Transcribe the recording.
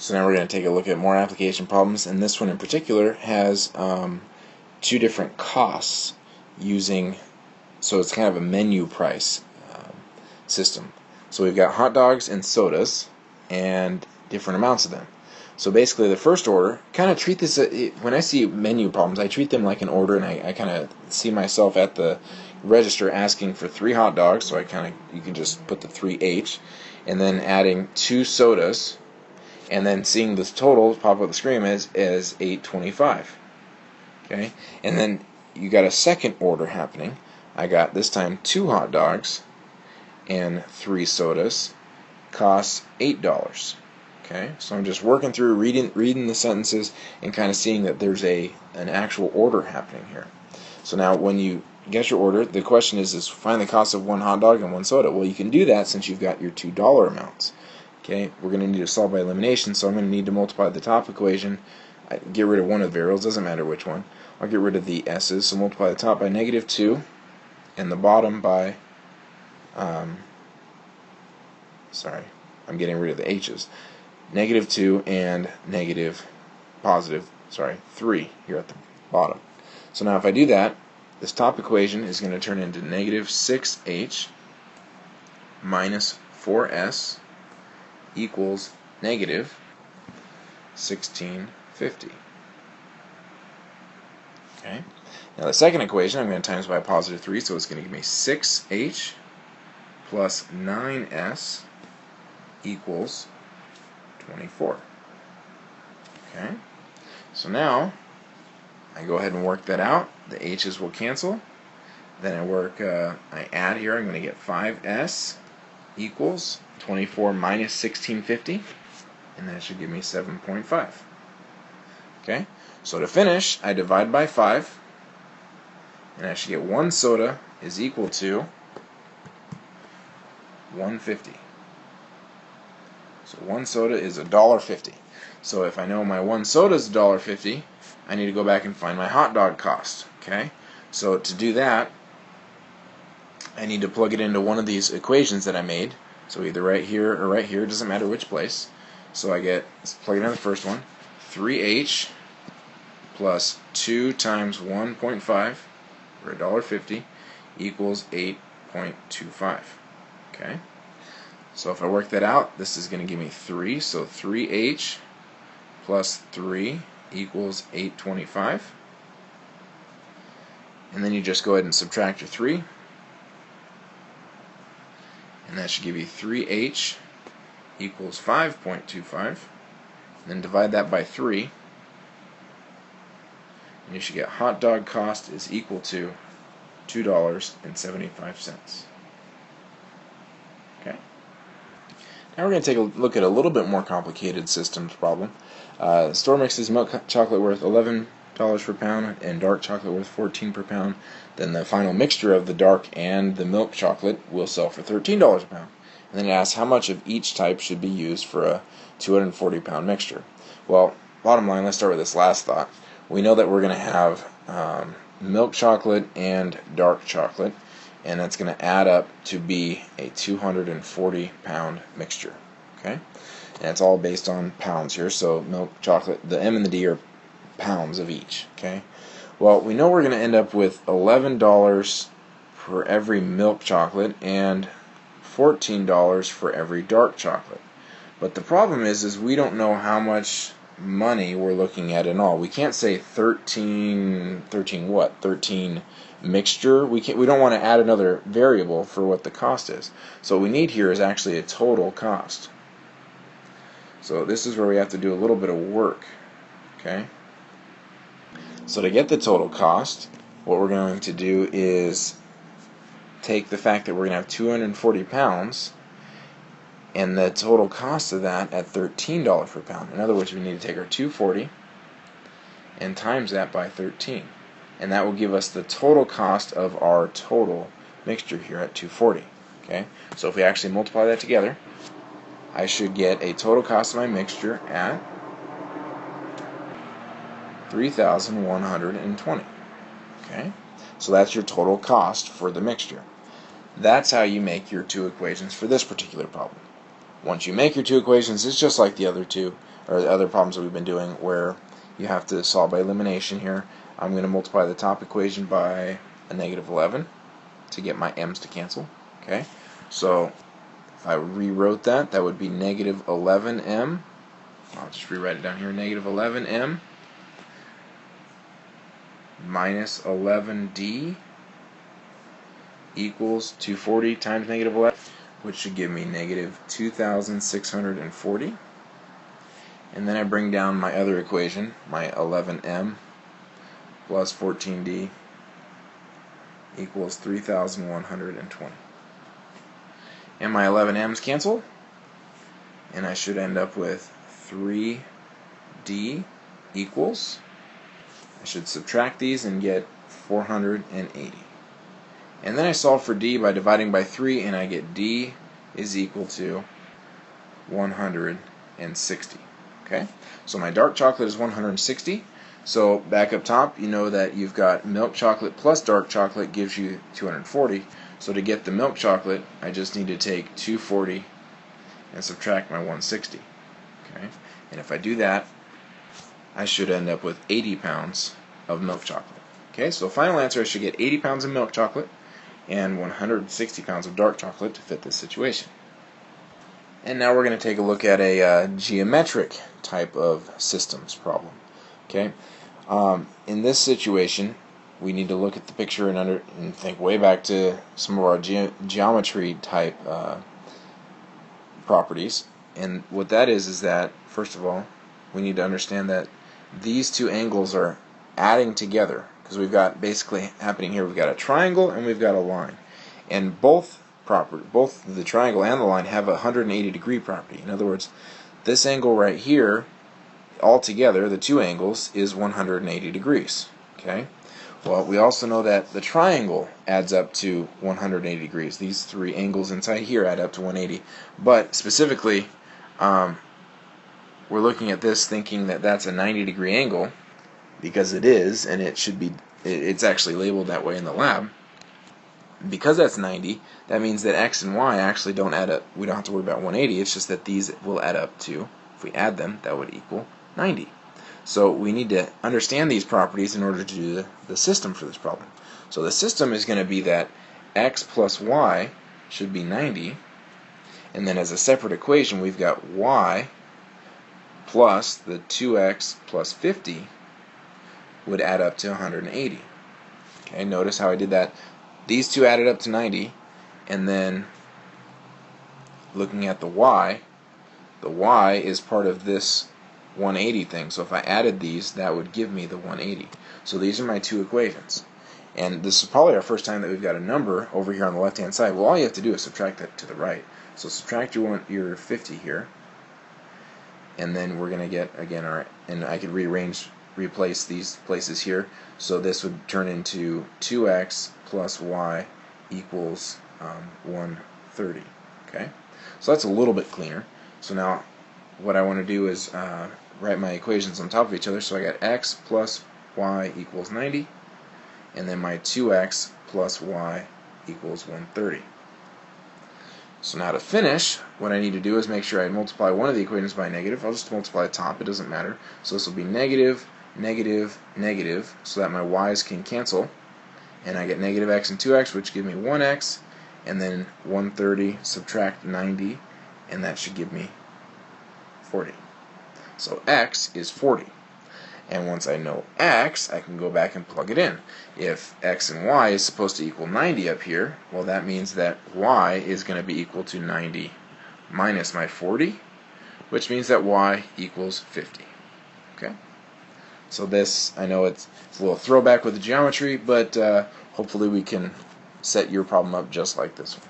So now we're going to take a look at more application problems, and this one in particular has two different costs using, so it's kind of a menu price system. So we've got hot dogs and sodas and different amounts of them. So basically the first order, kind of treat this, when I see menu problems, I treat them like an order, and I kind of see myself at the register asking for 3 hot dogs, so you can just put the 3H, and then adding 2 sodas, and then seeing the total pop up the screen is $8.25. Okay, and then you got a second order happening. I got this time 2 hot dogs and 3 sodas, costs $8. Okay, so I'm just working through reading the sentences and kind of seeing that there's an actual order happening here. So now when you get your order, the question is find the cost of 1 hot dog and 1 soda. Well, you can do that since you've got your $2 amounts. Okay, we're going to need to solve by elimination, so I'm going to need to multiply the top equation, get rid of one of the variables, doesn't matter which one. I'll get rid of the s's, so multiply the top by -2 and the bottom by, sorry, I'm getting rid of the h's. -2 and -3 here at the bottom. So now if I do that, this top equation is going to turn into -6h minus 4s equals -1650. Okay. Now the second equation I'm going to times by a +3, so it's going to give me 6h plus 9s equals 24. Okay. So now I go ahead and work that out. The h's will cancel. Then I add here. I'm going to get 5s equals 24 minus 1650, and that should give me 7.5. Okay, so to finish, I divide by 5, and I should get 1 soda is equal to 150. So 1 soda is $1.50. So if I know my 1 soda is $1.50, I need to go back and find my hot dog cost. Okay, so to do that, I need to plug it into one of these equations that I made. So either right here or right here, doesn't matter which place. So let's plug it in the first one, 3h plus 2 times 1.5, or $1.50, equals 8.25. Okay. So if I work that out, this is going to give me 3. So 3h plus 3 equals 8.25. And then you just go ahead and subtract your 3. And that should give you 3h equals 5.25. Then divide that by 3. And you should get hot dog cost is equal to $2.75. Okay. Now we're going to take a look at a little bit more complicated systems problem. Store mixes milk chocolate worth $11 per pound and dark chocolate worth $14 per pound. Then the final mixture of the dark and the milk chocolate will sell for $13 a pound. And then it asks how much of each type should be used for a 240-pound mixture. Well, bottom line, let's start with this last thought. We know that we're going to have milk chocolate and dark chocolate, and that's going to add up to be a 240-pound mixture. Okay, and it's all based on pounds here. So milk chocolate, the M and the D are pounds of each. Okay, well, we know we're going to end up with $11 for every milk chocolate and $14 for every dark chocolate. But the problem is we don't know how much money we're looking at in all. We can't say 13 mixture. We don't want to add another variable for what the cost is. So what we need here is actually a total cost. So this is where we have to do a little bit of work. Okay. So to get the total cost, what we're going to do is take the fact that we're going to have 240 pounds and the total cost of that at $13 per pound. In other words, we need to take our 240 and times that by 13. And that will give us the total cost of our total mixture here at 240. Okay? So if we actually multiply that together, I should get a total cost of my mixture at 3,120. Okay? So that's your total cost for the mixture. That's how you make your two equations for this particular problem. Once you make your two equations, it's just like the other two. or the other problems that we've been doing where you have to solve by elimination here. I'm going to multiply the top equation by a negative 11 to get my m's to cancel. Okay, so if I rewrote that, that would be negative 11m. I'll just rewrite it down here. Negative 11m minus 11d equals 240 times negative 11, which should give me negative 2,640. And then I bring down my other equation, my 11m plus 14d equals 3,120. And my 11m's cancel, and I should end up with 3d equals, I should subtract these and get 480. And then I solve for d by dividing by 3, and I get d is equal to 160. Okay, so my dark chocolate is 160. So back up top, you know that you've got milk chocolate plus dark chocolate gives you 240. So to get the milk chocolate, I just need to take 240 and subtract my 160. Okay, and if I do that, I should end up with 80 pounds of milk chocolate. Okay, so final answer, I should get 80 pounds of milk chocolate and 160 pounds of dark chocolate to fit this situation. And now we're going to take a look at a geometric type of systems problem. Okay, in this situation, we need to look at the picture and think way back to some of our geometry type properties. And what that is that, first of all, we need to understand that these two angles are adding together, because we've got basically happening here, we've got a triangle and we've got a line. And both the triangle and the line have a 180 degree property. In other words, this angle right here, altogether, the two angles, is 180 degrees. Okay? Well, we also know that the triangle adds up to 180 degrees. These three angles inside here add up to 180. But specifically, we're looking at this thinking that that's a 90 degree angle, because it is, and it's actually labeled that way in the lab. Because that's 90, that means that x and y actually don't add up. We don't have to worry about 180. It's just that these will add up to, if we add them, that would equal 90. So we need to understand these properties in order to do the system for this problem. So the system is going to be that x plus y should be 90, and then as a separate equation we've got y plus the 2x plus 50 would add up to 180. Okay, notice how I did that. These two added up to 90, and then looking at the y is part of this 180 thing. So if I added these, that would give me the 180. So these are my two equations. And this is probably our first time that we've got a number over here on the left-hand side. Well, all you have to do is subtract that to the right. So subtract your 50 here, and then we're going to get, again, and I could replace these places here. So this would turn into 2x plus y equals 130. Okay, so that's a little bit cleaner. So now what I want to do is write my equations on top of each other. So I got x plus y equals 90, and then my 2x plus y equals 130. So now to finish, what I need to do is make sure I multiply one of the equations by negative. I'll just multiply the top, it doesn't matter. So this will be negative, negative, negative, so that my y's can cancel. And I get negative x and 2x, which give me 1x, and then 130 subtract 90, and that should give me 40. So x is 40. And once I know x, I can go back and plug it in. If x and y is supposed to equal 90 up here, well, that means that y is going to be equal to 90 minus my 40, which means that y equals 50. Okay? So this, I know it's a little throwback with the geometry, but hopefully we can set your problem up just like this one.